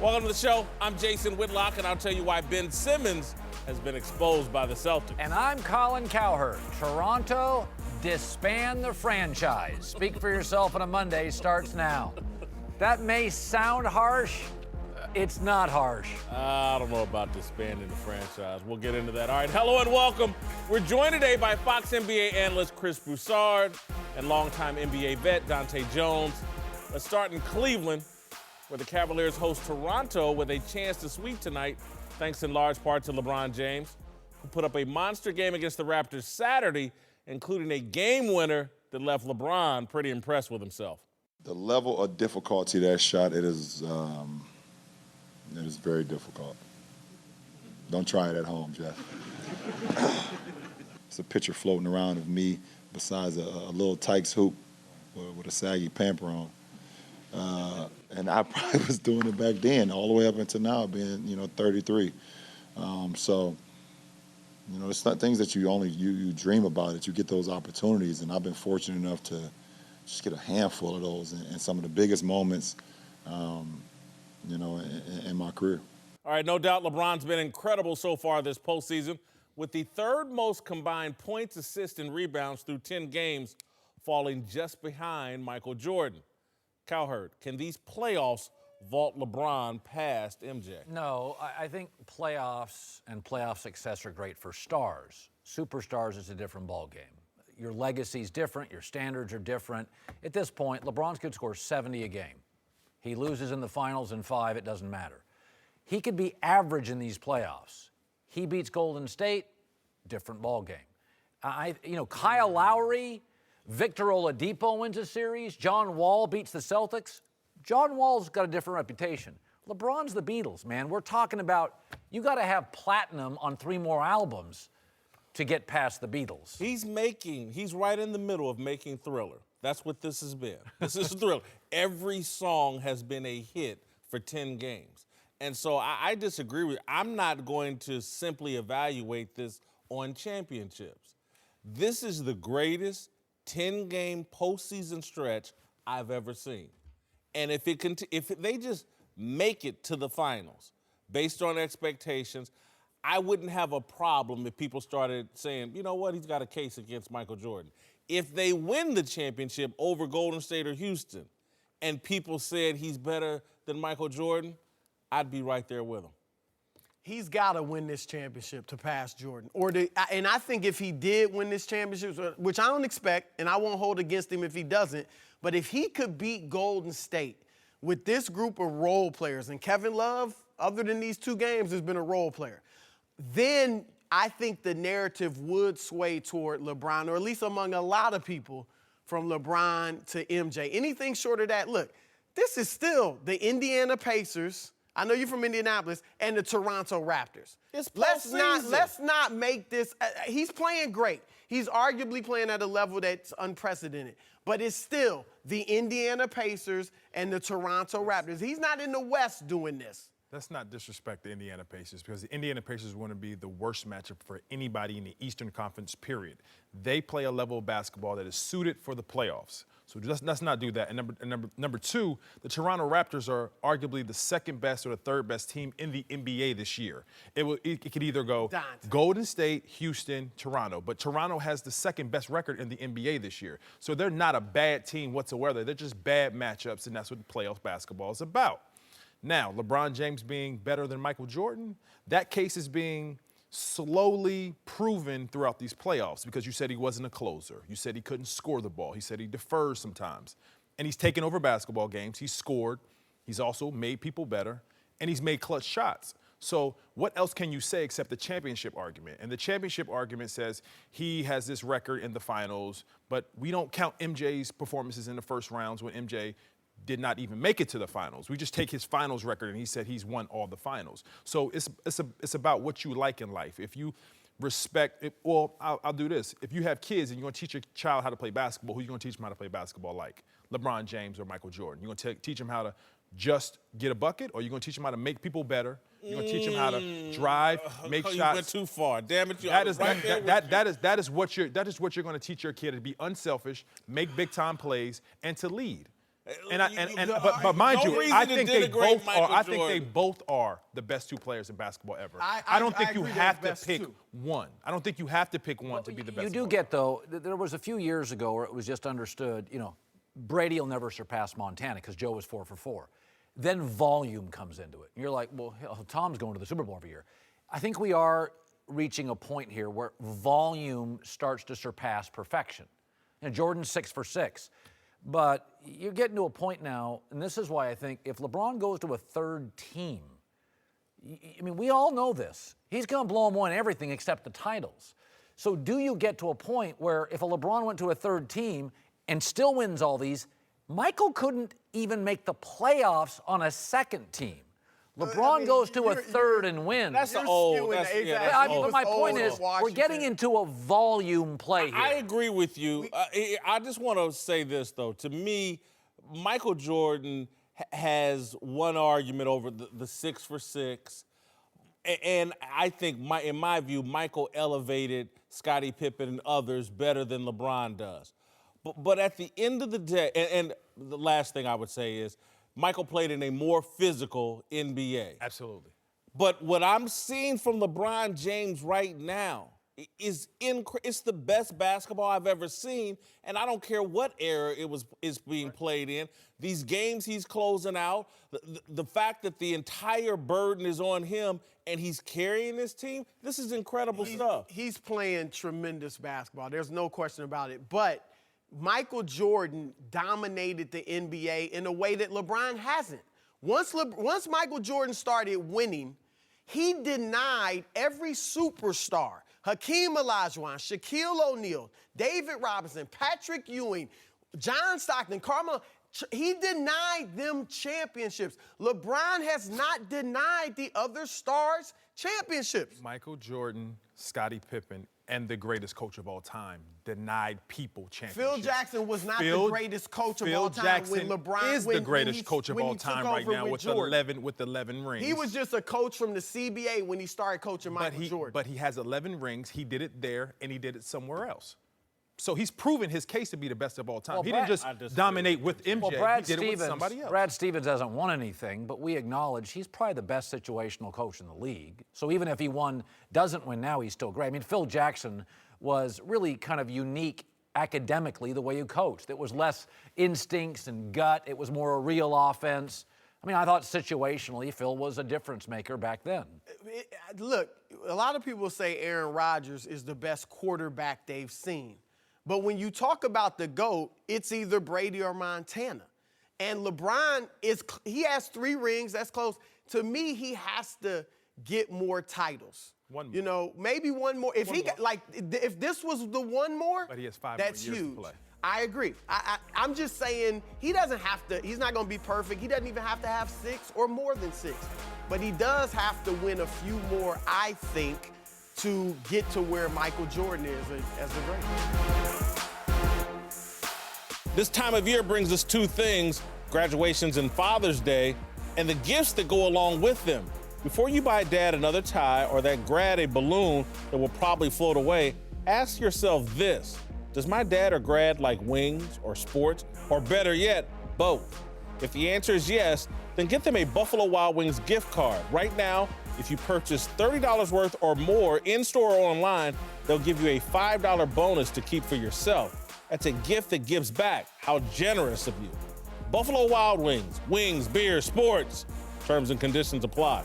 Welcome to the show. I'm Jason Whitlock, and I'll tell you why Ben Simmons has been exposed by the Celtics. And I'm Colin Cowherd. Toronto, disband the franchise. Speak for yourself on a Monday starts now. That may sound harsh. It's not harsh. I don't know about disbanding the franchise. We'll get into that. All right, hello and welcome. We're joined today by Fox NBA analyst Chris Broussard and longtime NBA vet Dante Jones. Let's start in Cleveland, where the Cavaliers host Toronto with a chance to sweep tonight, thanks in large part to LeBron James, who put up a monster game against the Raptors Saturday, including a game winner that left LeBron pretty impressed with himself. The level of difficulty of that shot, it is very difficult. Don't try it at home, Jeff. It's a picture floating around of me besides a little Tykes hoop with a saggy pamper on. And I probably was doing it back then, all the way up until now, being 33. So, it's not things that you dream about, that you get those opportunities. And I've been fortunate enough to just get a handful of those in some of the biggest moments, in my career. All right, no doubt LeBron's been incredible so far this postseason, with the third most combined points, assists, and rebounds through 10 games, falling just behind Michael Jordan. Cowherd, can these playoffs vault LeBron past MJ? No, I think playoffs and playoff success are great for stars. Superstars is a different ballgame. Your legacy's different, your standards are different. At this point, LeBron could score 70 a game. He loses in the finals in 5, it doesn't matter. He could be average in these playoffs. He beats Golden State, different ballgame. Kyle Lowry, Victor Oladipo wins a series. John Wall beats the Celtics. John Wall's got a different reputation. LeBron's the Beatles, man. We're talking about you got to have platinum on 3 more albums to get past the Beatles. He's right in the middle of making Thriller. That's what this has been. This is Thriller. Every song has been a hit for 10 games. And so I disagree with you. I'm not going to simply evaluate this on championships. This is the greatest 10-game postseason stretch I've ever seen. And if they just make it to the finals based on expectations, I wouldn't have a problem if people started saying, you know what, he's got a case against Michael Jordan. If they win the championship over Golden State or Houston and people said he's better than Michael Jordan, I'd be right there with him. He's got to win this championship to pass Jordan. And I think if he did win this championship, which I don't expect, and I won't hold against him if he doesn't, but if he could beat Golden State with this group of role players, and Kevin Love, other than these 2 games, has been a role player, then I think the narrative would sway toward LeBron, or at least among a lot of people, from LeBron to MJ. Anything short of that, look, this is still the Indiana Pacers, I know you're from Indianapolis, and the Toronto Raptors. Let's not make this, he's playing great. He's arguably playing at a level that's unprecedented. But it's still the Indiana Pacers and the Toronto Raptors. He's not in the West doing this. Let's not disrespect the Indiana Pacers, because the Indiana Pacers want to be the worst matchup for anybody in the Eastern Conference, period. They play a level of basketball that is suited for the playoffs. So let's not do that. And number 2, the Toronto Raptors are arguably the second best or the third best team in the NBA this year. It could either go Golden State, Houston, Toronto. But Toronto has the second best record in the NBA this year. So they're not a bad team whatsoever. They're just bad matchups, and that's what playoff basketball is about. Now, LeBron James being better than Michael Jordan, that case is being slowly proven throughout these playoffs, because you said he wasn't a closer. You said he couldn't score the ball. He said he defers sometimes. And he's taken over basketball games. He's scored. He's also made people better. And he's made clutch shots. So what else can you say except the championship argument? And the championship argument says he has this record in the finals, but we don't count MJ's performances in the first rounds when MJ did not even make it to the finals. We just take his finals record, and he said he's won all the finals. So it's about what you like in life. If you respect it, well, I'll do this. If you have kids and you're going to teach your child how to play basketball, who are you going to teach them how to play basketball like? LeBron James or Michael Jordan? You're going to teach them how to just get a bucket, or you're going to teach them how to make people better? You're going to teach them how to drive, make shots. You went too far. Damn it, that is what you're going to teach your kid, to be unselfish, make big time plays, and to lead. But mind no you, reason I to think they denigrate both Michael are. I think they Jordan. both are the best two players in basketball ever. I don't think you agree they're have the to best pick two. one. I don't think you have to pick one to be the best. You do get, though, there was a few years ago where it was just understood, Brady will never surpass Montana because Joe was 4 for 4. Then volume comes into it. And you're like, well, hell, Tom's going to the Super Bowl every year. I think we are reaching a point here where volume starts to surpass perfection. Jordan's 6 for 6. But you're getting to a point now, and this is why I think if LeBron goes to a third team, I mean, we all know this. He's going to blow them away in everything except the titles. So do you get to a point where if a LeBron went to a third team and still wins all these, Michael couldn't even make the playoffs on a second team. LeBron goes to a third and wins. That's You're the old. skewing That's, the yeah, exact- that's But old. my point old is, we're Washington. getting into a volume play here. I agree with you. I just want to say this, though. To me, Michael Jordan has one argument over the 6 for 6. And I think, in my view, Michael elevated Scottie Pippen and others better than LeBron does. But at the end of the day, and the last thing I would say is, Michael played in a more physical NBA. Absolutely. But what I'm seeing from LeBron James right now is it's the best basketball I've ever seen, and I don't care what era is being played in. These games he's closing out, the fact that the entire burden is on him and he's carrying this team, this is incredible stuff. He's playing tremendous basketball. There's no question about it. But Michael Jordan dominated the NBA in a way that LeBron hasn't. Once Michael Jordan started winning, he denied every superstar, Hakeem Olajuwon, Shaquille O'Neal, David Robinson, Patrick Ewing, John Stockton, Carmelo. He denied them championships. LeBron has not denied the other stars championships. Michael Jordan, Scottie Pippen, and the greatest coach of all time denied people championships. Phil Jackson was not the greatest coach of all time when LeBron is the greatest coach of all time right now with 11 rings. He was just a coach from the CBA when he started coaching Michael Jordan. But he has 11 rings. He did it there, and he did it somewhere else. So he's proven his case to be the best of all time. Well, he didn't just dominate with MJ. Well, he did it with somebody else. Brad Stevens hasn't won anything, but we acknowledge he's probably the best situational coach in the league. So even if he doesn't win now, he's still great. I mean, Phil Jackson was really kind of unique academically the way you coached. It was less instincts and gut. It was more a real offense. I mean, I thought situationally Phil was a difference maker back then. Look, a lot of people say Aaron Rodgers is the best quarterback they've seen. But when you talk about the GOAT, it's either Brady or Montana. And LeBron, he has 3 rings, that's close. To me, he has to get more titles. One more. Maybe one more. If if this was the one more, but he has 5 that's more years huge. to play. I agree. I'm just saying he doesn't have to, he's not going to be perfect. He doesn't even have to have 6 or more than 6. But he does have to win a few more, I think, to get to where Michael Jordan is as the greatest. This time of year brings us 2 things, graduations and Father's Day, and the gifts that go along with them. Before you buy Dad another tie or that grad a balloon that will probably float away, ask yourself this: does my dad or grad like wings or sports, or better yet, both? If the answer is yes, then get them a Buffalo Wild Wings gift card. Right now, if you purchase $30 worth or more in-store or online, they'll give you a $5 bonus to keep for yourself. That's a gift that gives back. How generous of you. Buffalo Wild Wings. Wings, beer, sports. Terms and conditions apply.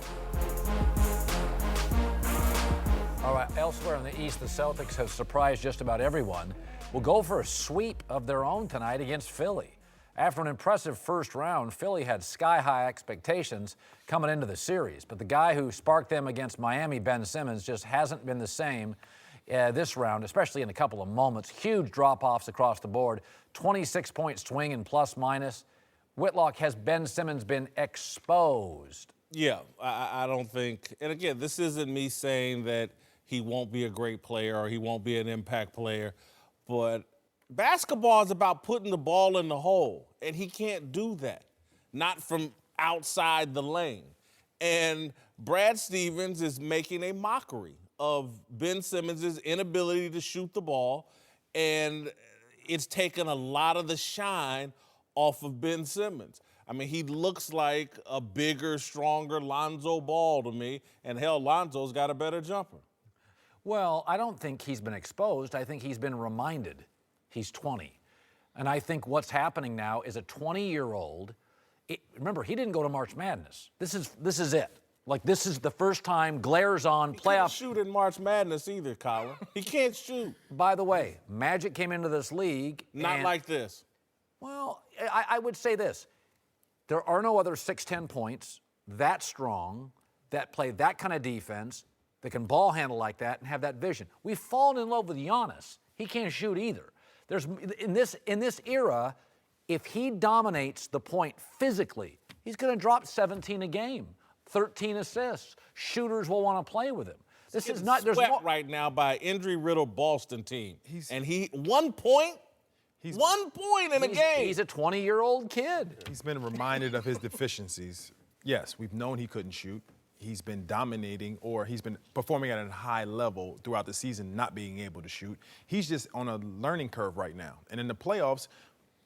All right, elsewhere in the East, the Celtics have surprised just about everyone. Will go for a sweep of their own tonight against Philly. After an impressive first round, Philly had sky-high expectations coming into the series. But the guy who sparked them against Miami, Ben Simmons, just hasn't been the same this round, especially in a couple of moments. Huge drop-offs across the board. 26-point swing in plus-minus. Whitlock, has Ben Simmons been exposed? Yeah, I don't think, and again, this isn't me saying that he won't be a great player or he won't be an impact player, but basketball is about putting the ball in the hole, and he can't do that, not from outside the lane. And Brad Stevens is making a mockery of Ben Simmons' inability to shoot the ball, and it's taken a lot of the shine off of Ben Simmons. I mean, he looks like a bigger, stronger Lonzo Ball to me, and hell, Lonzo's got a better jumper. Well, I don't think he's been exposed. I think he's been reminded he's 20. And I think what's happening now is a 20-year-old. Remember, he didn't go to March Madness. This is it. Like, this is the first time glares on He playoff. can't shoot in March Madness either, Colin. He can't shoot. By the way, Magic came into this league. Not like this. Well, I would say this. There are no other 6'10 points that strong, that play that kind of defense, that can ball handle like that and have that vision. We've fallen in love with Giannis. He can't shoot either. There's in this era, if he dominates the point physically, he's going to drop 17 a game, 13 assists. Shooters will want to play with him. This is not. There's swept right now by injury-riddled Boston team. He 1 point. He's 1 point in a game. He's a 20-year-old kid. He's been reminded of his deficiencies. Yes, we've known he couldn't shoot. He's been dominating, or he's been performing at a high level throughout the season, not being able to shoot. He's just on a learning curve right now. And in the playoffs,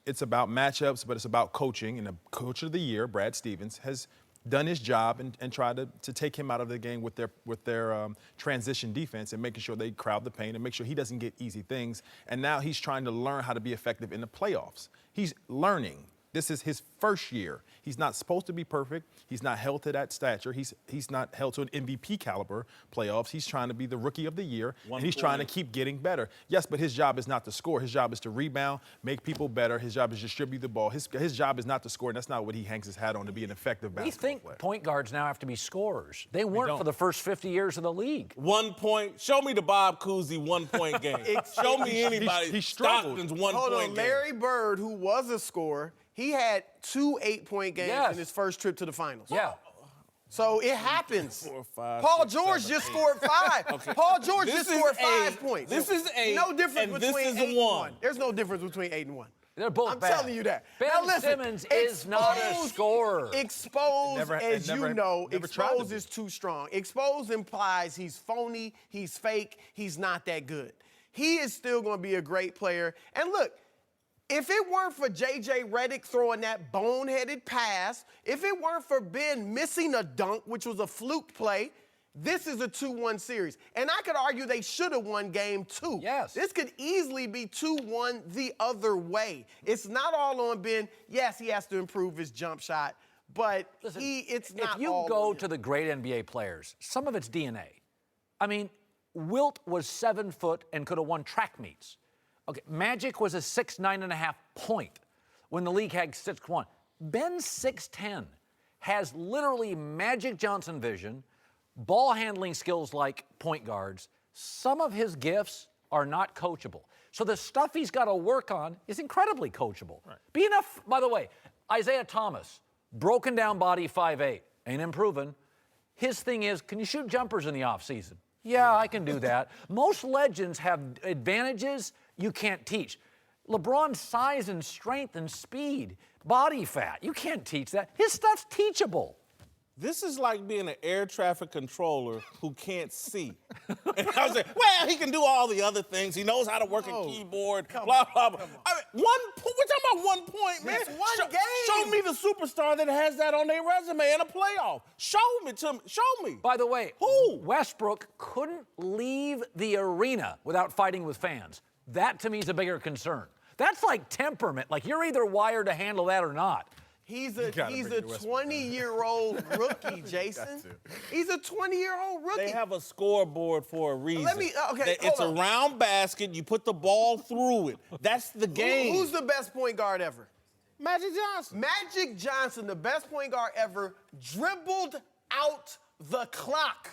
it's about matchups, but it's about coaching. And the coach of the year, Brad Stevens, has done his job and tried to take him out of the game with their transition defense and making sure they crowd the paint and make sure he doesn't get easy things. And now he's trying to learn how to be effective in the playoffs. He's learning. This is his first year. He's not supposed to be perfect. He's not held to that stature. He's not held to an MVP caliber playoffs. He's trying to be the rookie of the year, and he's trying to keep getting better. Yes, but his job is not to score. His job is to rebound, make people better. His job is to distribute the ball. His job is not to score, and that's not what he hangs his hat on to be an effective basketball player. We think point guards now have to be scorers. They weren't for the first 50 years of the league. 1 point. Show me the Bob Cousy 1 point game. Show me anybody. He struggled. Stockton's 1 Hold point on, game. Larry Bird, who was a scorer, he had 2 8-point games in his first trip to the finals. Yeah. So it happens. 4, 5, Paul 6, George 7, just 8. scored 5. Okay. Paul George This just is scored 5 8. points. This is 8, No difference and this between is 8 and 1. 1. There's no difference between 8 and 1. They're both I'm bad. telling you that. Ben Now listen, Simmons is not a scorer. Exposed, as you know, never tried to exposed be. is too strong. Exposed implies he's phony, he's fake, he's not that good. He is still going to be a great player. And look, if it weren't for J.J. Redick throwing that boneheaded pass, if it weren't for Ben missing a dunk, which was a fluke play, this is a 2-1 series. And I could argue they should have won game 2. Yes. This could easily be 2-1 the other way. It's not all on Ben. Yes, he has to improve his jump shot, but Listen, it's not if you all go on to him. the great NBA players, some of it's DNA. I mean, Wilt was 7 foot and could have won track meets. Okay, Magic was a 6'9.5" point when the league had 6'1". Ben's 6'10", has literally Magic Johnson vision, ball handling skills like point guards. Some of his gifts are not coachable. So the stuff he's got to work on is incredibly coachable. Right. By the way, Isaiah Thomas, broken down body 5'8", ain't improving. His thing is, can you shoot jumpers in the offseason? Yeah, I can do that. Most legends have advantages you can't teach. LeBron's size and strength and speed, body fat, you can't teach that. His stuff's teachable. This is like being an air traffic controller who can't see. And I was like, well, he can do all the other things. He knows how to work a keyboard, blah, blah, blah. I mean, we're talking about 1 point, man. It's one game. Show me the superstar that has that on their resume in a playoff. Show me. Show me. By the way, Who? Westbrook couldn't leave the arena without fighting with fans. That, to me, is a bigger concern. That's like temperament. Like, you're either wired to handle that or not. He's a 20-year-old rookie, Jason. He's a 20-year-old rookie. They have a scoreboard for a reason. Okay, It's a hold on. round basket. You put the ball through it. That's the game. Who's the best point guard ever? Magic Johnson? Magic Johnson, the best point guard ever, dribbled out the clock.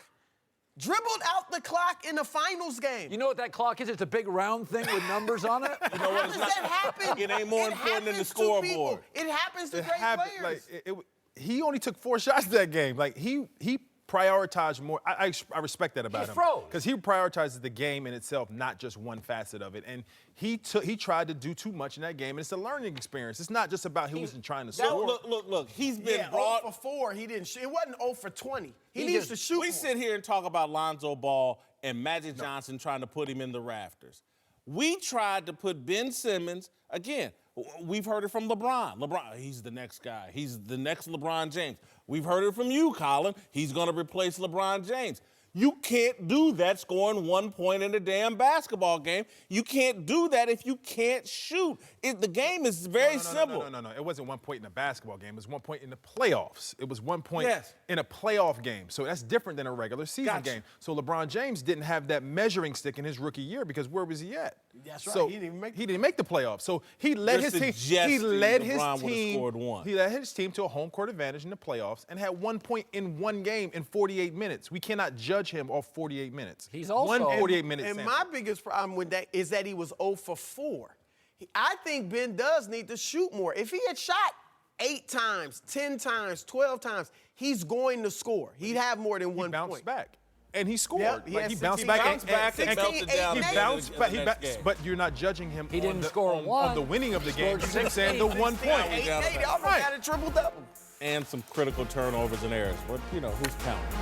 Dribbled out the clock in the finals game. You know what that clock is? It's a big round thing with numbers on it. You know what? That happens. It ain't more important than the happens to scoreboard. people. It happens to great players. He only took 4 shots that game. Like he prioritized more. I respect that about him. froze. Because he prioritizes the game in itself, not just one facet of it. And he tried to do too much in that game, and it's a learning experience. It's not just about he wasn't trying to score. Look. He's been 0 brought. for 4. He didn't shoot. It wasn't 0 for 20. He needs to shoot We more. sit here and talk about Lonzo Ball and Magic Johnson trying to put him in the rafters. We tried to put Ben Simmons, again, We've heard it from LeBron. LeBron, he's the next guy. He's the next LeBron James. We've heard it from you, Colin. He's going to replace LeBron James. You can't do that scoring 1 point in a damn basketball game. You can't do that if you can't shoot. The game is very simple. No. It wasn't 1 point in a basketball game. It was 1 point in the playoffs. It was 1 point Yes. in a playoff game. So that's different than a regular season game. So LeBron James didn't have that measuring stick in his rookie year because where was he at? That's right. So He didn't make the playoffs. So he led his team. He led his LeBron would've team. scored one. He led his team to a home court advantage in the playoffs and had 1 point in one game in 48 minutes. We cannot judge him off 48 minutes. He's also- one 48-minute And sample. my biggest problem with that is that he was 0 for 4. I think Ben does need to shoot more. If he had shot 8 times, 10 times, 12 times, he's going to score. He'd have more than 1 He bounced point. back. And he scored. Yep, he Like, had he bounced 16 back. bounced back and melted 16, down. He eight, bounced in back. the next game. But you're not judging him He on didn't the, score on, one. on the winning of the game. Scored You're saying the 1 point. 8, down they back. almost Right. got a triple-double. And some critical turnovers and errors. But, who's counting?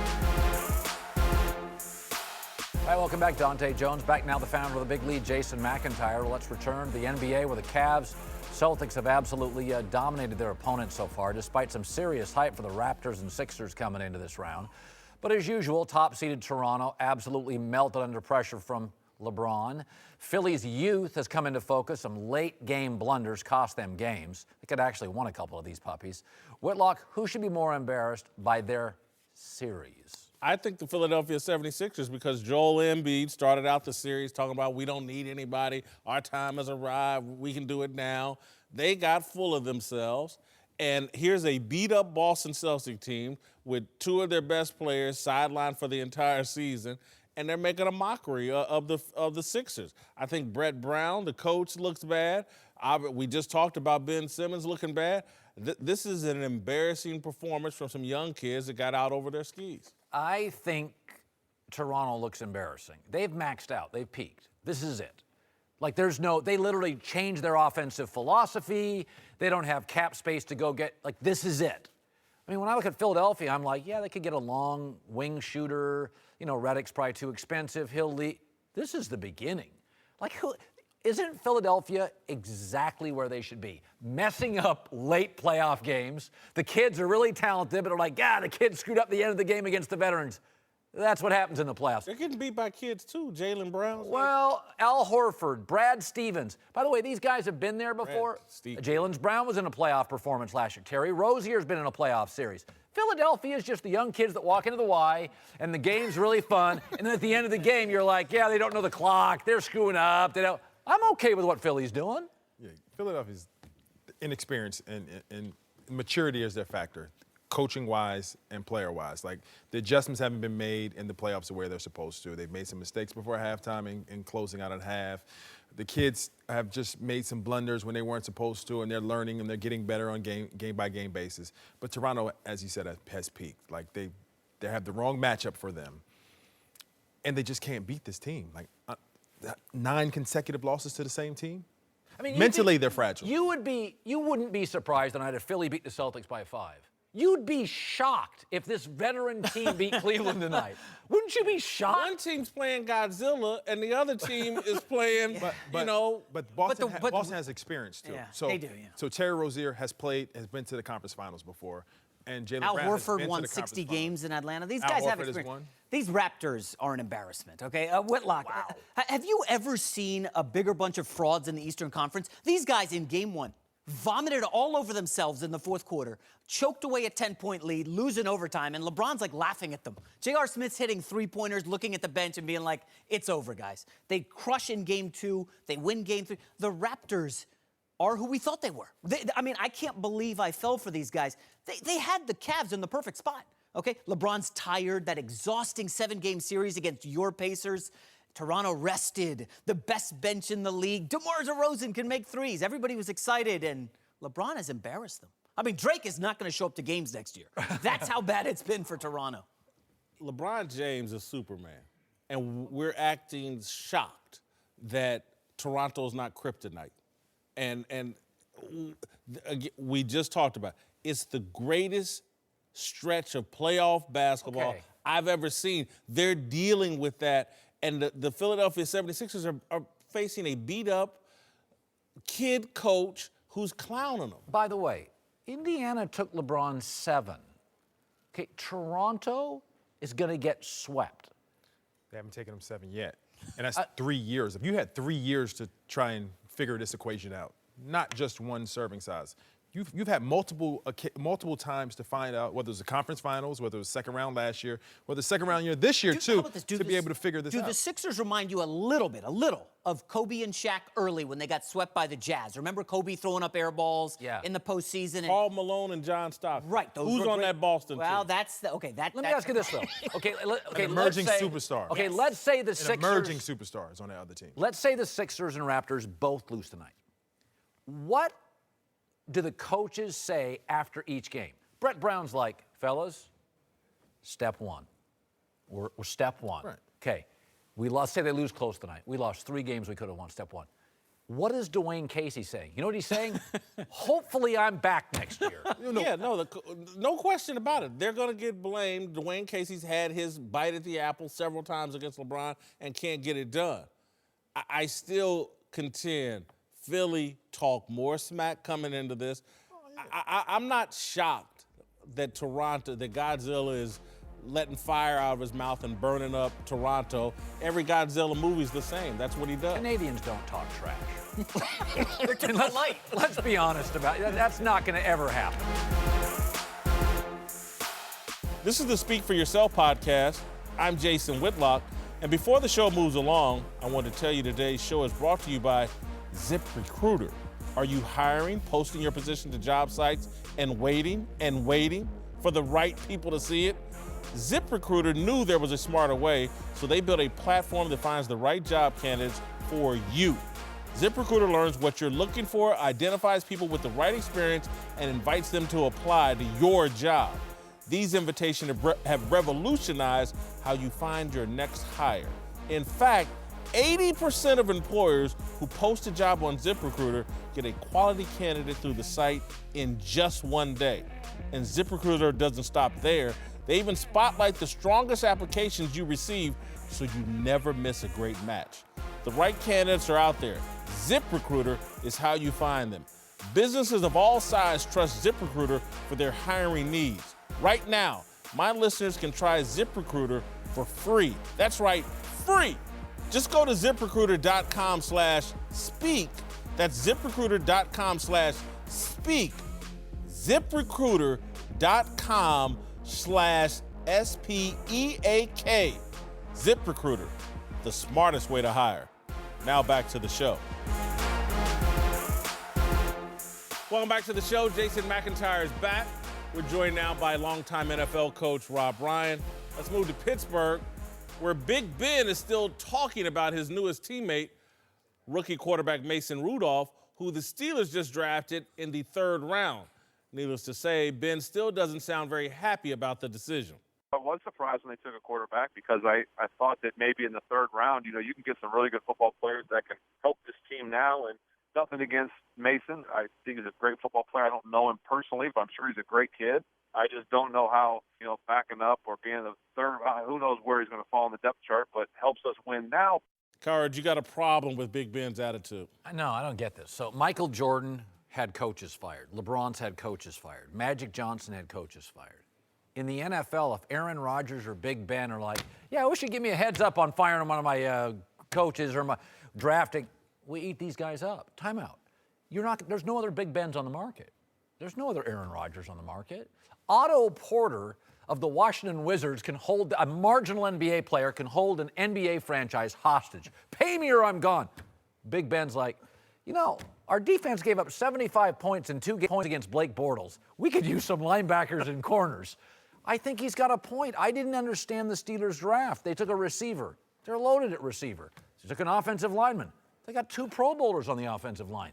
All right, welcome back. Dante Jones back now, the founder of the Big Lead, Jason McIntyre. Let's return to the NBA where the Cavs, Celtics have absolutely dominated their opponents so far, despite some serious hype for the Raptors and Sixers coming into this round. But as usual, top-seeded Toronto absolutely melted under pressure from LeBron. Philly's youth has come into focus. Some late-game blunders cost them games. They could actually won a couple of these puppies. Whitlock, who should be more embarrassed by their series? I think the Philadelphia 76ers, because Joel Embiid started out the series talking about we don't need anybody. Our time has arrived. We can do it now. They got full of themselves. And here's a beat-up Boston Celtics team with 2 of their best players sidelined for the entire season, and they're making a mockery of the Sixers. I think Brett Brown, the coach, looks bad. We just talked about Ben Simmons looking bad. This is an embarrassing performance from some young kids that got out over their skis. I think Toronto looks embarrassing. They've maxed out. They've peaked. This is it. Like they literally changed their offensive philosophy. They don't have cap space to go get, this is it. I mean, when I look at Philadelphia, I'm like, yeah, they could get a long wing shooter. Redick's probably too expensive. He'll leave. This is the beginning. Isn't Philadelphia exactly where they should be? Messing up late playoff games. The kids are really talented, but are like, the kids screwed up the end of the game against the veterans. That's what happens in the playoffs. They're getting beat by kids, too. Jaylen Brown. Well, Al Horford, Brad Stevens. By the way, these guys have been there before. Jaylen Brown was in a playoff performance last year. Terry Rozier's been in a playoff series. Philadelphia is just the young kids that walk into the Y, and the game's really fun. And then at the end of the game, you're like, they don't know the clock. They're screwing up. I'm okay with what Philly's doing. Yeah, Philadelphia's inexperience and maturity is their factor, coaching-wise and player-wise. The adjustments haven't been made in the playoffs the way they're supposed to. They've made some mistakes before halftime in closing out at half. The kids have just made some blunders when they weren't supposed to, and they're learning and they're getting better on game-by-game basis. But Toronto, as you said, has peaked. They have the wrong matchup for them, and they just can't beat this team. 9 consecutive losses to the same team. I mean, mentally they're fragile. You wouldn't be surprised tonight if Philly beat the Celtics by 5. You'd be shocked if this veteran team beat Cleveland tonight. Wouldn't you be shocked? One team's playing Godzilla, and the other team is playing, But Boston has experience, too. Yeah, so, they do, yeah. So Terry Rozier has been to the conference finals before. And Jaylen Al Brown has Horford been won to the 60 conference games in Atlanta. These Al guys have Horford has experience. won. These Raptors are an embarrassment, okay? Whitlock, have you ever seen a bigger bunch of frauds in the Eastern Conference? These guys in Game 1 vomited all over themselves in the fourth quarter, choked away a 10-point lead, losing overtime, and LeBron's laughing at them. J.R. Smith's hitting 3-pointers, looking at the bench and being like, it's over, guys. They crush in Game 2. They win Game 3. The Raptors are who we thought they were. I can't believe I fell for these guys. They had the Cavs in the perfect spot, okay? LeBron's tired, that exhausting 7-game series against your Pacers. Toronto rested, the best bench in the league. DeMar DeRozan can make threes. Everybody was excited, and LeBron has embarrassed them. Drake is not going to show up to games next year. That's how bad it's been for Toronto. LeBron James is Superman, and we're acting shocked that Toronto's not kryptonite. And we just talked about it. It's the greatest stretch of playoff basketball I've ever seen. They're dealing with that, and the Philadelphia 76ers are facing a beat-up kid coach who's clowning them. By the way, Indiana took LeBron 7. Okay, Toronto is going to get swept. They haven't taken him 7 yet. And that's 3 years. If you had 3 years to try and figure this equation out, not just one serving size. You've had multiple times to find out whether it was the conference finals, whether it was second round last year, whether it's second round year this year too, to be able to figure this out. Do the Sixers remind you a little of Kobe and Shaq early when they got swept by the Jazz? Remember Kobe throwing up air balls in the postseason? Paul Malone and John Stockton. Right. Who's on that Boston team? Well, that's Let me ask you this, though. Okay, an emerging superstar. Okay, let's say the Sixers. Emerging superstars on the other team. Let's say the Sixers and Raptors both lose tonight. What do the coaches say after each game? Brett Brown's like, fellas, step one. We're step one. Right. Okay, we lost. Say they lose close tonight. We lost 3 games we could have won. Step one. What is Dwayne Casey saying? You know what he's saying? Hopefully I'm back next year. No question about it. They're going to get blamed. Dwayne Casey's had his bite at the apple several times against LeBron and can't get it done. I still contend Philly talk more smack coming into this. I'm not shocked that Godzilla is letting fire out of his mouth and burning up Toronto. Every Godzilla movie's the same. That's what he does. Canadians don't talk trash. They're too polite. Let's be honest about it. That's not going to ever happen. This is the Speak for Yourself podcast. I'm Jason Whitlock. And before the show moves along, I want to tell you today's show is brought to you by ZipRecruiter. Are you hiring, posting your position to job sites, and waiting for the right people to see it? ZipRecruiter knew there was a smarter way, so they built a platform that finds the right job candidates for you. ZipRecruiter learns what you're looking for, identifies people with the right experience, and invites them to apply to your job. These invitations have revolutionized how you find your next hire. In fact, 80% of employers who post a job on ZipRecruiter get a quality candidate through the site in just 1 day. And ZipRecruiter doesn't stop there. They even spotlight the strongest applications you receive so you never miss a great match. The right candidates are out there. ZipRecruiter is how you find them. Businesses of all sizes trust ZipRecruiter for their hiring needs. Right now, my listeners can try ZipRecruiter for free. That's right, free. Just go to ZipRecruiter.com/speak. That's ZipRecruiter.com/speak. ZipRecruiter.com/SPEAK. ZipRecruiter, the smartest way to hire. Now back to the show. Welcome back to the show. Jason McIntyre is back. We're joined now by longtime NFL coach Rob Ryan. Let's move to Pittsburgh, where Big Ben is still talking about his newest teammate, rookie quarterback Mason Rudolph, who the Steelers just drafted in the 3rd round. Needless to say, Ben still doesn't sound very happy about the decision. I was surprised when they took a quarterback because I thought that maybe in the 3rd round, you can get some really good football players that can help this team now. And nothing against Mason. I think he's a great football player. I don't know him personally, but I'm sure he's a great kid. I just don't know how, backing up or being the 3rd round, who knows where he's going to fall in the depth chart, but helps us win now. Cowherd, you got a problem with Big Ben's attitude. No, I don't get this. So Michael Jordan had coaches fired. LeBron's had coaches fired. Magic Johnson had coaches fired. In the NFL, if Aaron Rodgers or Big Ben are like, yeah, I wish you'd give me a heads up on firing one of my coaches or my drafting, we eat these guys up. Timeout. There's no other Big Bens on the market. There's no other Aaron Rodgers on the market. Otto Porter of the Washington Wizards a marginal NBA player can hold an NBA franchise hostage. Pay me or I'm gone. Big Ben's like, our defense gave up 75 points in 2 games against Blake Bortles. We could use some linebackers and corners. I think he's got a point. I didn't understand the Steelers draft. They took a receiver. They're loaded at receiver. They took an offensive lineman. They got 2 Pro Bowlers on the offensive line.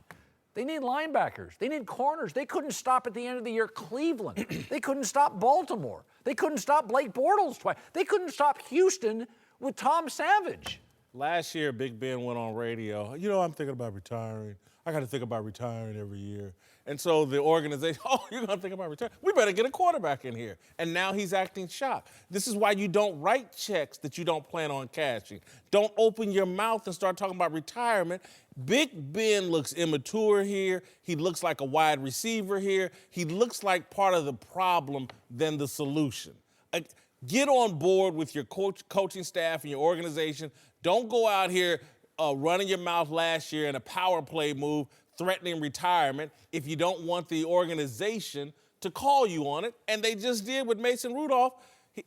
They need linebackers. They need corners. They couldn't stop at the end of the year Cleveland. They couldn't stop Baltimore. They couldn't stop Blake Bortles twice. They couldn't stop Houston with Tom Savage. Last year, Big Ben went on radio. I'm thinking about retiring. I got to think about retiring every year. And so the organization, oh, you're going to think about retirement. We better get a quarterback in here. And now he's acting shocked. This is why you don't write checks that you don't plan on cashing. Don't open your mouth and start talking about retirement. Big Ben looks immature here. He looks like a wide receiver here. He looks like part of the problem than the solution. Get on board with your coaching staff and your organization. Don't go out here running your mouth last year in a power play move, threatening retirement if you don't want the organization to call you on it. And they just did with Mason Rudolph.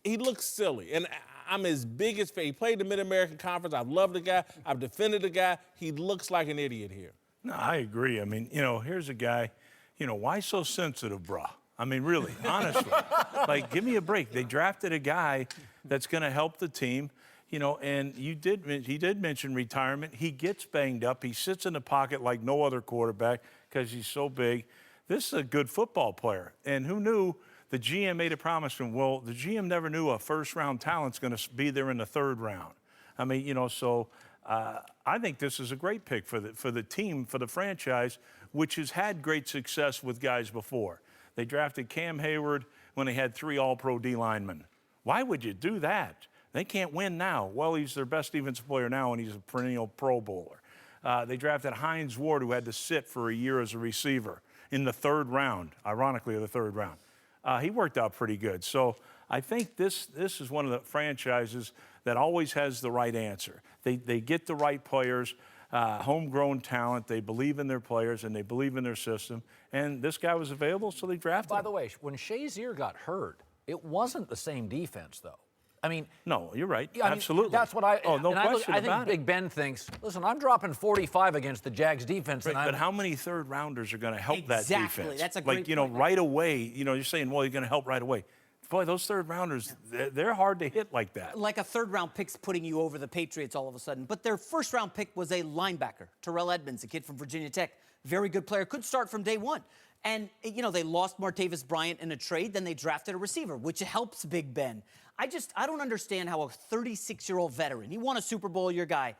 He looks silly. And I'm his biggest fan. He played the Mid-American Conference. I've loved the guy. I've defended the guy. He looks like an idiot here. No, I agree. I mean, here's a guy, why so sensitive, brah? I mean, really, honestly. Like, give me a break. They drafted a guy that's going to help the team, and he did mention retirement. He gets banged up. He sits in the pocket like no other quarterback because he's so big. This is a good football player. And who knew the GM made a promise to him? Well, the GM never knew a first-round talent's going to be there in the third round. I mean, so I think this is a great pick for the team, for the franchise, which has had great success with guys before. They drafted Cam Hayward when they had 3 All-Pro D linemen. Why would you do that? They can't win now. Well, he's their best defensive player now, and he's a perennial Pro Bowler. They drafted Hines Ward, who had to sit for a year as a receiver in the 3rd round, ironically, the 3rd round. He worked out pretty good. So I think this is one of the franchises that always has the right answer. They get the right players. Homegrown talent. They believe in their players and they believe in their system. And this guy was available, so they drafted him. By the way, when Shazier got hurt, it wasn't the same defense, though. I mean, no, you're right. I mean, absolutely. That's what I. Oh, no question I about it. think Big Ben thinks, listen, I'm dropping 45 against the Jags defense. Right, and but how many 3rd rounders are going to help that Exactly. defense? That's a great point. Right away. You're saying, well, you're going to help right away. Boy, those 3rd rounders, they're hard to hit like that. Like a 3rd round pick's putting you over the Patriots all of a sudden. But their 1st round pick was a linebacker, Terrell Edmonds, a kid from Virginia Tech. Very good player, could start from day one. And, they lost Martavis Bryant in a trade, then they drafted a receiver, which helps Big Ben. I don't understand how a 36-year-old veteran, he won a Super Bowl, your guy,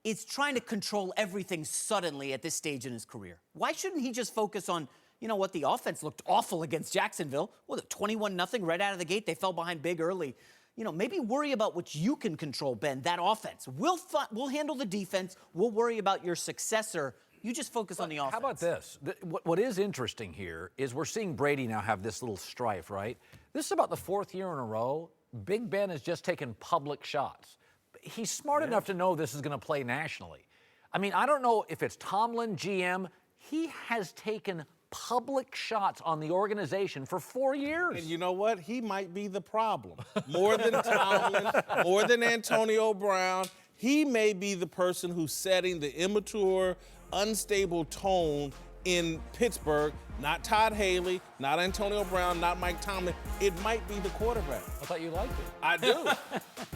is trying to control everything suddenly at this stage in his career. Why shouldn't he just focus on, what the offense looked awful against Jacksonville? Well, 21-0 right out of the gate. They fell behind big early. Maybe worry about what you can control, Ben, that offense. We'll handle the defense. We'll worry about your successor. You just focus on the offense. How about this? What is interesting here is we're seeing Brady now have this little strife, right? This is about the 4th year in a row. Big Ben has just taken public shots. He's smart enough to know this is going to play nationally. I mean, I don't know if it's Tomlin, GM. He has taken public shots on the organization for 4 years. And you know what? He might be the problem. More than Tomlin, more than Antonio Brown. He may be the person who's setting the immature, unstable tone in Pittsburgh. Not Todd Haley, not Antonio Brown, not Mike Tomlin. It might be the quarterback. I thought you liked it. I do,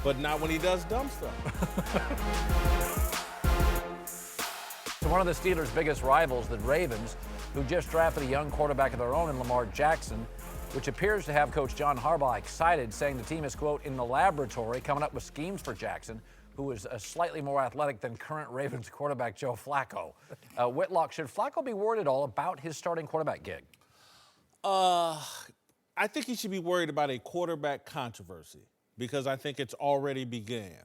but not when he does dumb stuff. So one of the Steelers' biggest rivals, the Ravens, who just drafted a young quarterback of their own in Lamar Jackson, which appears to have Coach John Harbaugh excited, saying the team is, quote, in the laboratory, coming up with schemes for Jackson, who is slightly more athletic than current Ravens quarterback Joe Flacco. Whitlock, should Flacco be worried at all about his starting quarterback gig? I think he should be worried about a quarterback controversy because I think it's already began.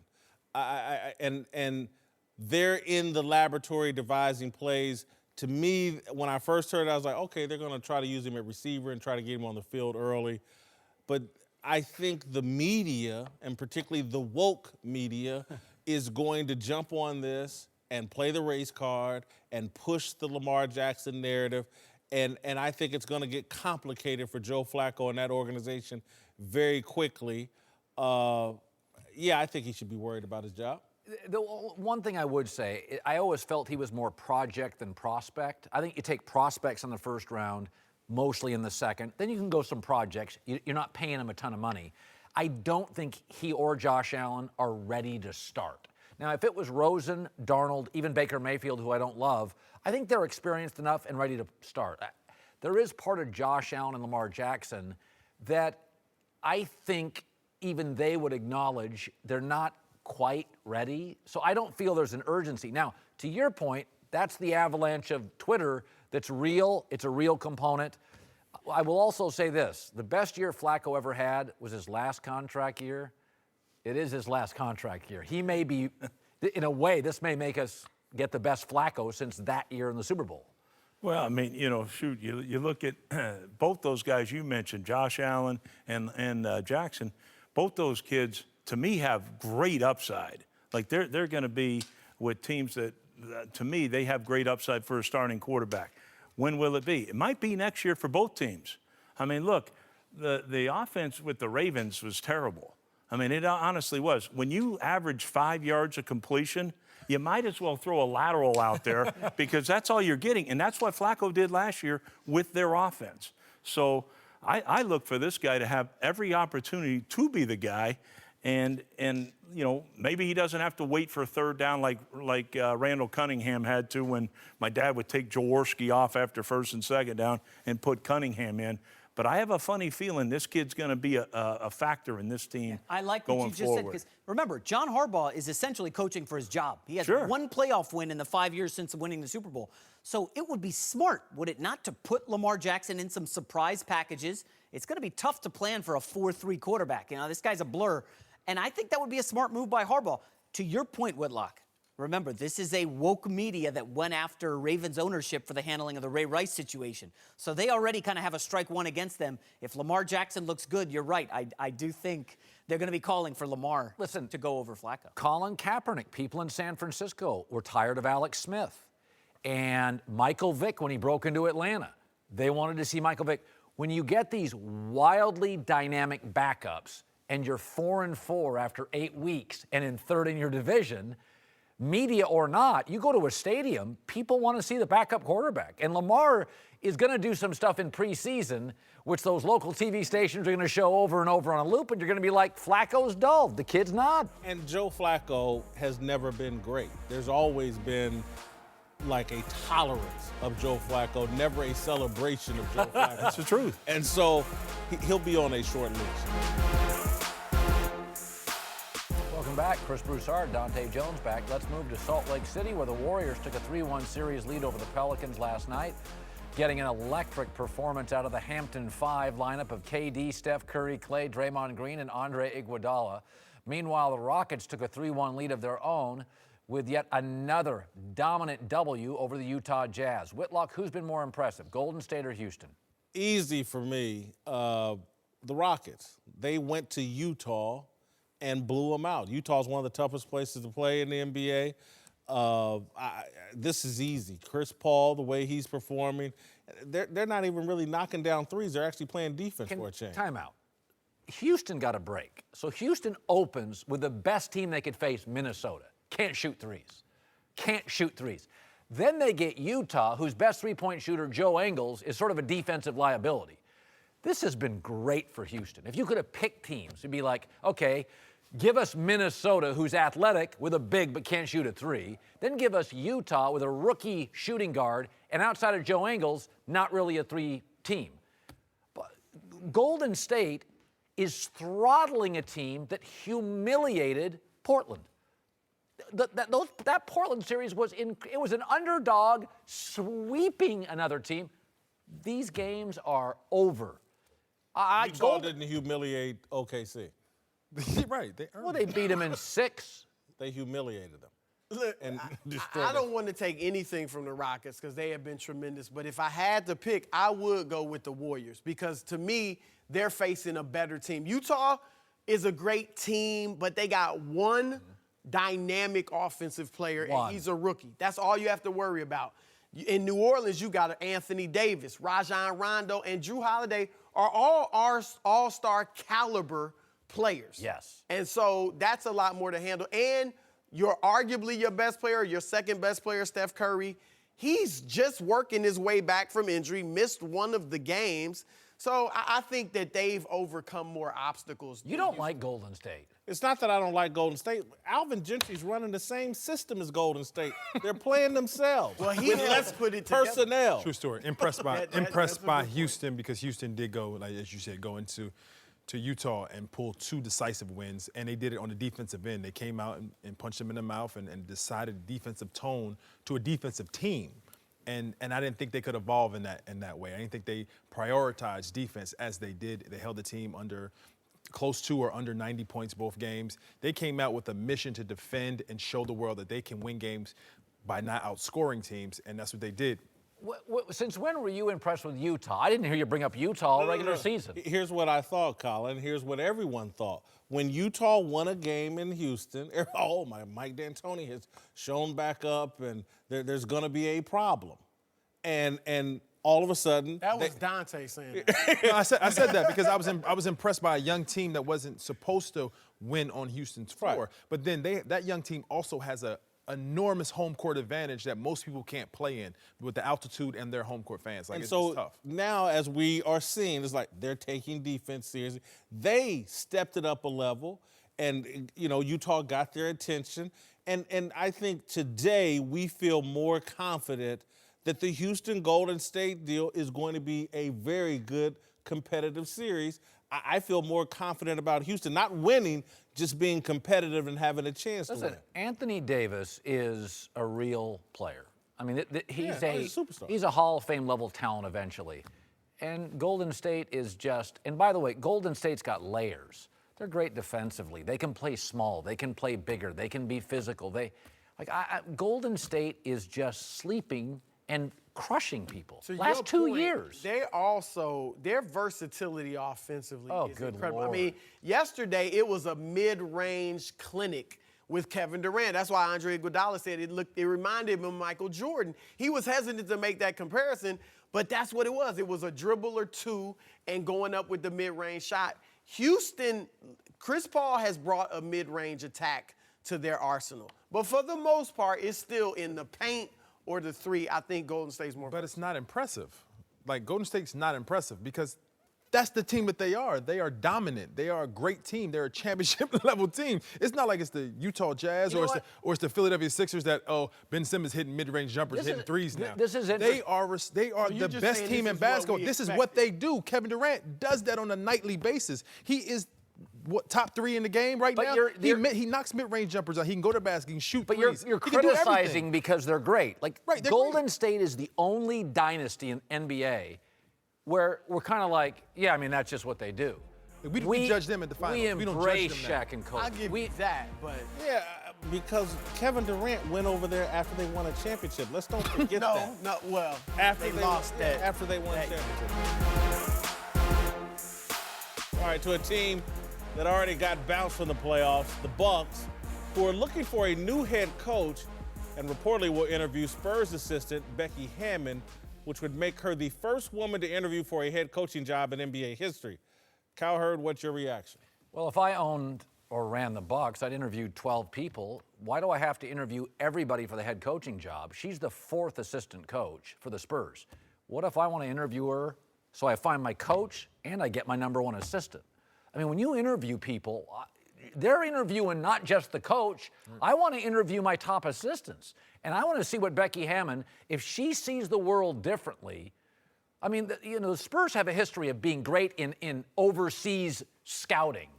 And they're in the laboratory devising plays. To me, when I first heard it, I was like, okay, they're going to try to use him at receiver and try to get him on the field early. But I think the media, and particularly the woke media, is going to jump on this and play the race card and push the Lamar Jackson narrative. And I think it's going to get complicated for Joe Flacco and that organization very quickly. I think he should be worried about his job. The one thing I would say, I always felt he was more project than prospect. I think you take prospects in the 1st round, mostly in the 2nd. Then you can go some projects. You're not paying him a ton of money. I don't think he or Josh Allen are ready to start. Now, if it was Rosen, Darnold, even Baker Mayfield, who I don't love, I think they're experienced enough and ready to start. There is part of Josh Allen and Lamar Jackson that I think even they would acknowledge they're not quite ready. So I don't feel there's an urgency. Now, to your point, that's the avalanche of Twitter that's real. It's a real component. I will also say this. The best year Flacco ever had was his last contract year. It is his last contract year. He may be, in a way, this may make us get the best Flacco since that year in the Super Bowl. Well, I mean, shoot, you look at both those guys you mentioned, Josh Allen and Jackson. Both those kids, to me, have great upside. Like they're going to be with teams that, to me, they have great upside for a starting quarterback. When will it be? It might be next year for both teams. I mean, look, the offense with the Ravens was terrible. I mean, it honestly was. When you average 5 yards of completion, you might as well throw a lateral out there because that's all you're getting. And that's what Flacco did last year with their offense. So I look for this guy to have every opportunity to be the guy. And maybe he doesn't have to wait for a third down like Randall Cunningham had to when my dad would take Jaworski off after first and second down and put Cunningham in. But I have a funny feeling this kid's going to be a factor in this team. I like what you just said, because remember, John Harbaugh is essentially coaching for his job. He has one playoff win in the 5 years since winning the Super Bowl. So it would be smart, would it not, to put Lamar Jackson in some surprise packages? It's going to be tough to plan for a 4-3 quarterback. This guy's a blur. And I think that would be a smart move by Harbaugh. To your point, Whitlock, remember, this is a woke media that went after Ravens ownership for the handling of the Ray Rice situation. So they already kind of have a strike one against them. If Lamar Jackson looks good, you're right. I do think they're going to be calling for Lamar to go over Flacco. Colin Kaepernick, people in San Francisco were tired of Alex Smith. And Michael Vick, when he broke into Atlanta, they wanted to see Michael Vick. When you get these wildly dynamic backups and you're 4-4 after 8 weeks and in third in your division, media or not, you go to a stadium, people want to see the backup quarterback. And Lamar is going to do some stuff in preseason, which those local TV stations are going to show over and over on a loop, and you're going to be like, Flacco's dull. The kid's not. And Joe Flacco has never been great. There's always been like a tolerance of Joe Flacco, never a celebration of Joe Flacco. That's the truth. And so he'll be on a short leash. Welcome back. Chris Broussard, Dante Jones back. Let's move to Salt Lake City, where the Warriors took a 3-1 series lead over the Pelicans last night, getting an electric performance out of the Hampton Five lineup of KD, Steph Curry, Klay, Draymond Green, and Andre Iguodala. Meanwhile, the Rockets took a 3-1 lead of their own with yet another dominant W over the Utah Jazz. Whitlock, who's been more impressive, Golden State or Houston? Easy for me. The Rockets. They went to Utah and blew them out. Utah's one of the toughest places to play in the NBA. This is easy. Chris Paul, the way he's performing, they're not even really knocking down threes. They're actually playing defense for a change. Time out. Houston got a break. So Houston opens with the best team they could face, Minnesota. Can't shoot threes. Can't shoot threes. Then they get Utah, whose best three-point shooter, Joe Ingles, is sort of a defensive liability. This has been great for Houston. If you could have picked teams, it'd be like, okay, give us Minnesota, who's athletic with a big but can't shoot a three. Then give us Utah with a rookie shooting guard, and outside of Joe Ingles, not really a three team. But Golden State is throttling a team that humiliated Portland. That Portland series was an underdog sweeping another team. These games are over. Utah didn't humiliate OKC. Right. They beat them in 6. They humiliated them. Look, I don't want to take anything from the Rockets because they have been tremendous. But if I had to pick, I would go with the Warriors because, to me, they're facing a better team. Utah is a great team, but they got one dynamic offensive player, and he's a rookie. That's all you have to worry about. In New Orleans, you got Anthony Davis, Rajon Rondo, and Jrue Holiday are all all-star caliber players. Yes. And so that's a lot more to handle. And you're arguably your best player, your second best player, Steph Curry. He's just working his way back from injury, missed one of the games. So I think that they've overcome more obstacles. You don't like Golden State. It's not that I don't like Golden State. Alvin Gentry's running the same system as Golden State. They're playing themselves. Well, he has put it together. Personnel. True story. Impressed by Houston because Houston did go, like as you said, go into Utah and pull 2 decisive wins, and they did it on the defensive end. They came out and punched them in the mouth and decided defensive tone to a defensive team. And I didn't think they could evolve in that way. I didn't think they prioritized defense as they did. They held the team under close to or under 90 points both games. They came out with a mission to defend and show the world that they can win games by not outscoring teams, and that's what they did. Since when were you impressed with Utah? I didn't hear you bring up Utah all regular season. Here's what I thought, Colin. Here's what everyone thought. When Utah won a game in Houston, Mike D'Antoni has shown back up, and there's going to be a problem. And all of a sudden, that was Dante saying that. No, I said that because I was impressed by a young team that wasn't supposed to win on Houston's floor. Right. But then that young team also has a enormous home court advantage that most people can't play in with the altitude and their home court fans. Like, it's tough. Now, as we are seeing, it's like they're taking defense seriously. They stepped it up a level, and Utah got their attention. And I think today we feel more confident that the Houston Golden State deal is going to be a very good competitive series. I feel more confident about Houston not winning, just being competitive and having a chance to win. Anthony Davis is a real player. I mean, he's a superstar. He's a Hall of Fame level talent eventually. And Golden State is just, and by the way, Golden State's got layers. They're great defensively. They can play small. They can play bigger. They can be physical. Golden State is just sleeping and crushing people. Last 2 years. Their versatility offensively is good incredible. Lord. I mean, yesterday it was a mid-range clinic with Kevin Durant. That's why Andre Iguodala said it reminded him of Michael Jordan. He was hesitant to make that comparison, but that's what it was. It was a dribble or two and going up with the mid-range shot. Houston, Chris Paul has brought a mid-range attack to their arsenal. But for the most part, it's still in the paint or the three. I think Golden State's more. But it's not impressive. Like, Golden State's not impressive because that's the team that they are. They are dominant. They are a great team. They're a championship-level team. It's not like it's the Utah Jazz or it's the Philadelphia Sixers that, Ben Simmons hitting mid-range jumpers, hitting threes now. They are the best team in basketball. This is what they do. Kevin Durant does that on a nightly basis. He is top 3 in the game right now. He knocks mid-range jumpers out. He can go to the basket. He can shoot threes. But you're criticizing because they're great. Right, Golden State is the only dynasty in NBA where we're kind of like, that's just what they do. We judge them at the finals. We don't embrace judge them now. Shaq and Kobe. I'll give you that, but Yeah, because Kevin Durant went over there after they won a championship. Let's don't forget that. After they lost that. After they won a championship. All right, to a team that already got bounced from the playoffs, the Bucks, who are looking for a new head coach and reportedly will interview Spurs assistant Becky Hammon, which would make her the first woman to interview for a head coaching job in NBA history. Cowherd, what's your reaction? Well, if I owned or ran the Bucks, I'd interview 12 people. Why do I have to interview everybody for the head coaching job? She's the 4th assistant coach for the Spurs. What if I want to interview her so I find my coach and I get my number 1 assistant? I mean, when you interview people, they're interviewing not just the coach. I want to interview my top assistants. And I want to see what Becky Hammon, if she sees the world differently. I mean, the Spurs have a history of being great in overseas scouting.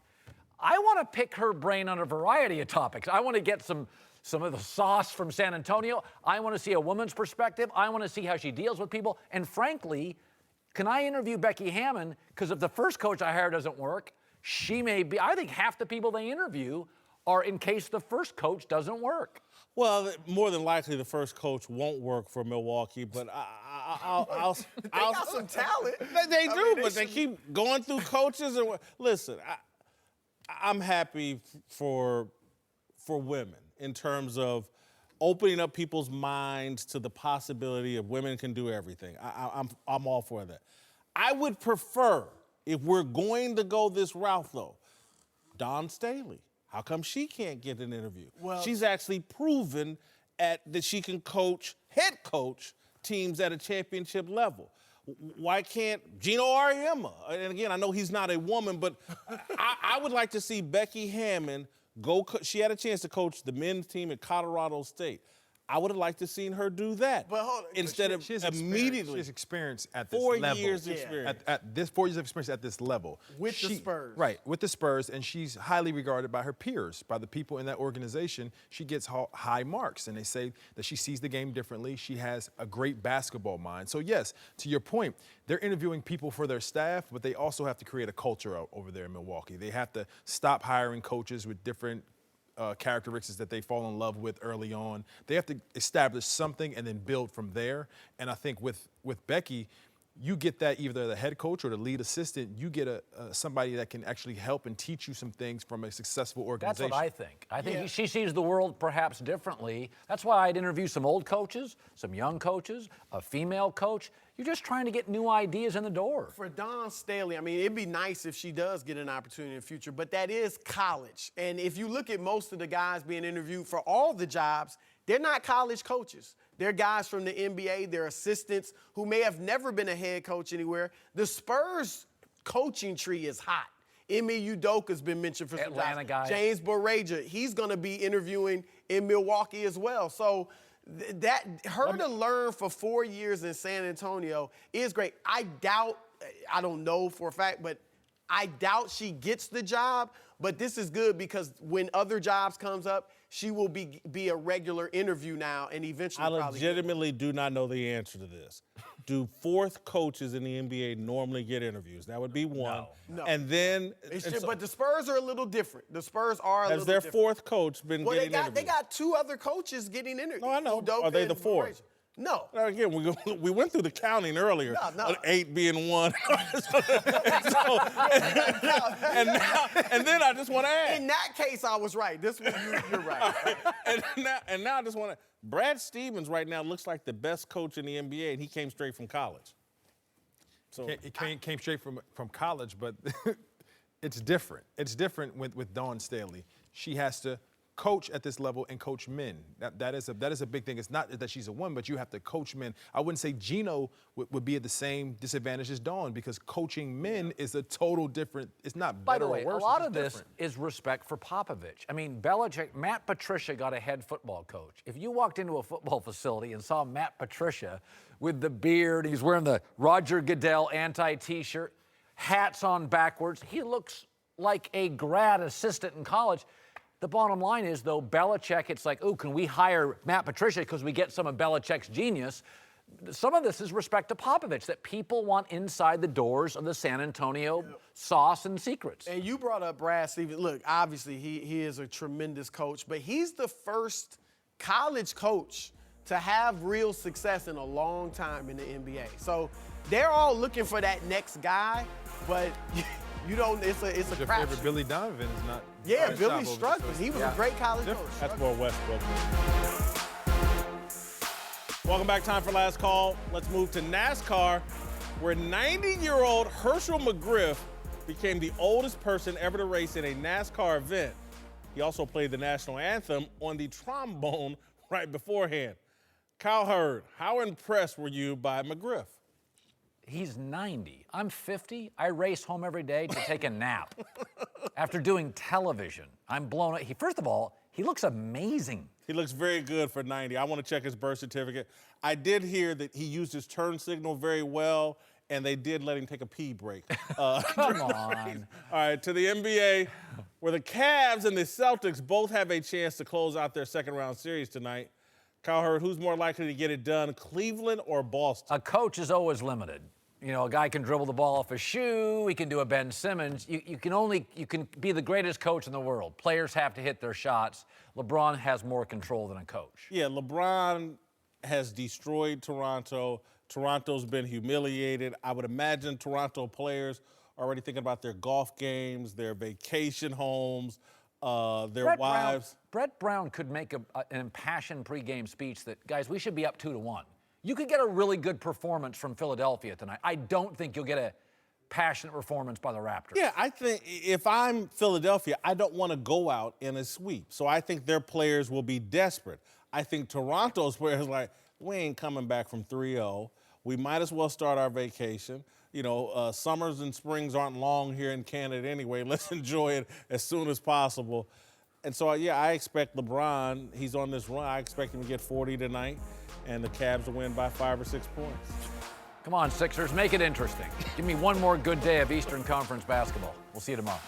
I want to pick her brain on a variety of topics. I want to get some of the sauce from San Antonio. I want to see a woman's perspective. I want to see how she deals with people. And frankly, can I interview Becky Hammon? Because if the first coach I hire doesn't work, she may be. I think half the people they interview are in case the first coach doesn't work. Well, more than likely the first coach won't work for Milwaukee, but I'll they got some talent. They do, but they keep going through coaches. And listen, I'm happy for women in terms of opening up people's minds to the possibility of women can do everything. I'm all for that. I would prefer, if we're going to go this route, though, Dawn Staley. How come she can't get an interview? Well, she's actually proven that she can head coach teams at a championship level. Why can't Gino Auriemma? And again, I know he's not a woman, but I would like to see Becky Hammon go. She had a chance to coach the men's team at Colorado State. I would have liked to seen her do that. But hold on, instead of immediately. She has experience at this 4 level. years experience. At this 4 years of experience at this level. With the Spurs. Right, with the Spurs, and she's highly regarded by her peers, by the people in that organization. She gets high marks, and they say that she sees the game differently. She has a great basketball mind. So yes, to your point, they're interviewing people for their staff, but they also have to create a culture over there in Milwaukee. They have to stop hiring coaches with different characteristics that they fall in love with early on. They have to establish something and then build from there. And I think with Becky, you get that either the head coach or the lead assistant. You get somebody that can actually help and teach you some things from a successful organization. That's what I think. I think she sees the world perhaps differently. That's why I'd interview some old coaches, some young coaches, a female coach. You're just trying to get new ideas in the door. For Dawn Staley, I mean, it'd be nice if she does get an opportunity in the future, but that is college. And if you look at most of the guys being interviewed for all the jobs, they're not college coaches. They're guys from the NBA, they're assistants who may have never been a head coach anywhere. The Spurs coaching tree is hot. Ime Udoka's been mentioned for some Atlanta jobs. guy. James Borregia, he's going to be interviewing in Milwaukee as well. So to learn for 4 years in San Antonio is great. I don't know for a fact, but I doubt she gets the job. But this is good because when other jobs comes up, she will be a regular interview now and eventually I probably legitimately do not know the answer to this. Do fourth coaches in the NBA normally get interviews? That would be one. No. And then, but the Spurs are a little different. The Spurs are a little has their different. fourth coach been Well, getting interviews? they got two other coaches getting interviewed. No, I know. Udoka Are they the and fourth? Borregia. No. Now, again, we went through the counting earlier. No. 8 being one. and then I just want to add. In that case, I was right. This one, you're right. and now I just want to. Brad Stevens right now looks like the best coach in the NBA, and he came straight from college. So It came straight from college, but it's different. It's different with Dawn Staley. She has to coach at this level and coach men. That is a big thing. It's not that she's a woman, but you have to coach men. I wouldn't say Gino would be at the same disadvantage as Dawn because coaching men is a total different. It's not By better the way, or worse. a lot it's of this different. is respect for Popovich. I mean, Belichick, Matt Patricia got a head football coach. If you walked into a football facility and saw Matt Patricia with the beard, he's wearing the Roger Goodell anti-T-shirt, hats on backwards, he looks like a grad assistant in college. The bottom line is, though, Belichick, it's like, oh, can we hire Matt Patricia because we get some of Belichick's genius? Some of this is respect to Popovich, that people want inside the doors of the San Antonio sauce and secrets. And you brought up Brad Stevens. Look, obviously, he is a tremendous coach, but he's the first college coach to have real success in a long time in the NBA. So they're all looking for that next guy, but you don't. It's a Your crap. favorite Billy Donovan is not. Yeah, not Billy's over struggling. the He was a great college coach. that's more Westbrook. Welcome back. Time for last call. Let's move to NASCAR, where 90-year-old Herschel McGriff became the oldest person ever to race in a NASCAR event. He also played the national anthem on the trombone right beforehand. Cowherd, how impressed were you by McGriff? He's 90. I'm 50. I race home every day to take a nap. After doing television, I'm blown away. First of all, he looks amazing. He looks very good for 90. I want to check his birth certificate. I did hear that he used his turn signal very well, and they did let him take a pee break. Come on. All right, to the NBA, where the Cavs and the Celtics both have a chance to close out their second-round series tonight. Cowherd, who's more likely to get it done, Cleveland or Boston? A coach is always limited. You know, a guy can dribble the ball off a shoe. He can do a Ben Simmons. You can be the greatest coach in the world. Players have to hit their shots. LeBron has more control than a coach. Yeah, LeBron has destroyed Toronto. Toronto's been humiliated. I would imagine Toronto players are already thinking about their golf games, their vacation homes, their wives. Brett Brown could make an impassioned pregame speech that, guys, we should be up 2-1. You could get a really good performance from Philadelphia tonight. I don't think you'll get a passionate performance by the Raptors. Yeah, I think if I'm Philadelphia, I don't want to go out in a sweep. So I think their players will be desperate. I think Toronto's players are like, we ain't coming back from 3-0. We might as well start our vacation. You know, summers and springs aren't long here in Canada anyway. Let's enjoy it as soon as possible. And so, yeah, I expect LeBron, he's on this run. I expect him to get 40 tonight, and the Cavs will win by 5 or 6 points. Come on, Sixers, make it interesting. Give me one more good day of Eastern Conference basketball. We'll see you tomorrow.